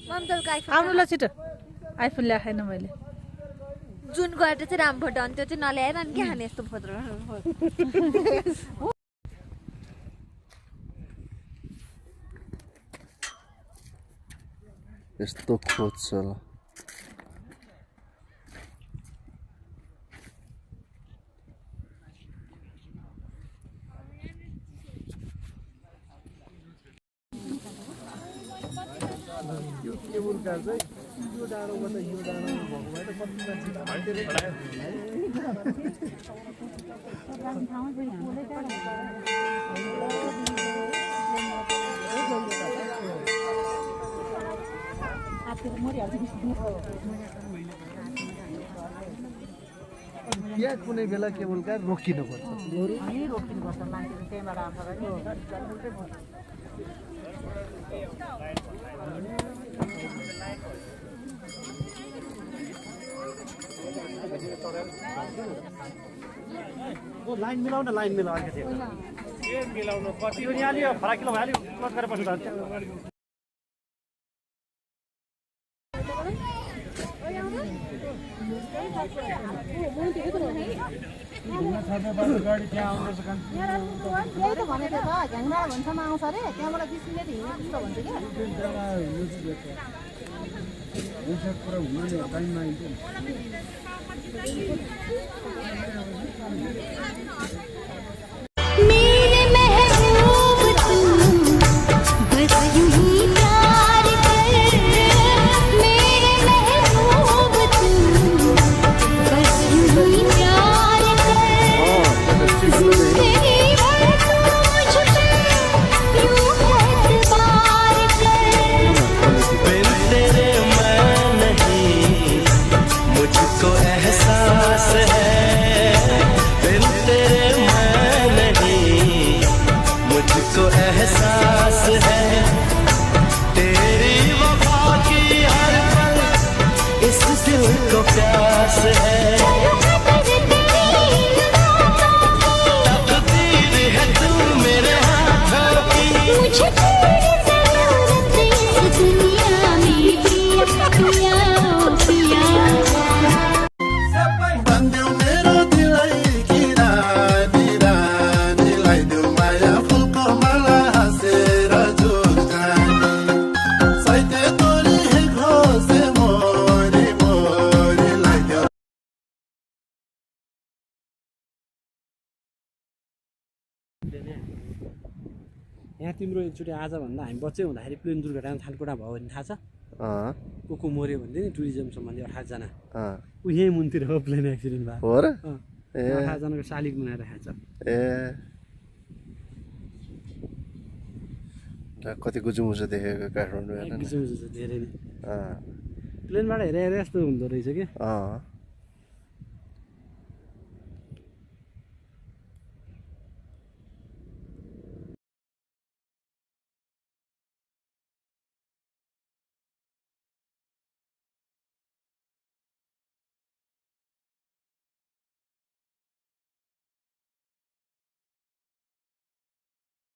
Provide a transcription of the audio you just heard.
मम्तलको iPhone आउनु ल छिटो आइफोन ल्याएन मैले जुन गएर चाहिँ राम्रो फोटो अनि त्यो चाहिँ नल्याएर अनि के खाने यस्तो फोटो यस्तो खोज्छ ल यो केबुल कार चाहिँ यो डाँडोबाट यो डाँडोमा भएको भए त कति यहाँ कुनै बेला केबुल कार रोकिनुपर्छ रोकिनुपर्छ मान्छेले त्यहीँबाट आउँछ लाइन मिलाउ न लाइन मिलाउ अलिकति के मिलाउनु कति पनि अलि फराकिलो भयो अलि कट गरेर बस्नु गाडी त्यहाँ आउँदैछ भनेको छ झ्याङ्रा भन्सम्म आउँछ अरे त्यहाँबाट 20 मिनेट हिँड्नु जस्तो भन्छ कुरा हुँदैन टाइममा आइन्छ मेरे महबूब तुम बस यूं ही प्यार कर मेरे महबूब तुम बस यूं ही प्यार कर जिंदगी भर मुझ पे यूं एतबार कर बिन तेरे मैं नहीं मुझको एहसास है बिन तेरे मैं नहीं मुझको एहसास है तेरी वफा की हर पल इस दिल को प्यास है तकदीर है तू मेरे हाथों की मुझे तेरी ज़रूरत इस दुनिया में पिया पिया पिया बंदेऊ मेरो दिलै किरानी रानीलाई देऊ माया फुलको माला हाँसेर जोगानी सैते तोरी घोसे मोरी मोरीलाई देऊ यहाँ तिम्रो एकचोटि आजभन्दा हामी बच्चै हुँदाखेरि प्लेन दुर्घटना थालकोटा भयो भने थाहा छ को मऱ्यो भन्दै नि टुरिज्म सम्बन्धी 18 जना ऊ यहीँ मुनतिर हो प्लेन एक्सिडेन्ट भयो हो र 18 जनाको शालिग बनाएर खान्छ कति गुजुमुजु देखेको काठमाडौँ धेरै नै प्लेनबाट हेरेर यस्तो हुँदो रहेछ कि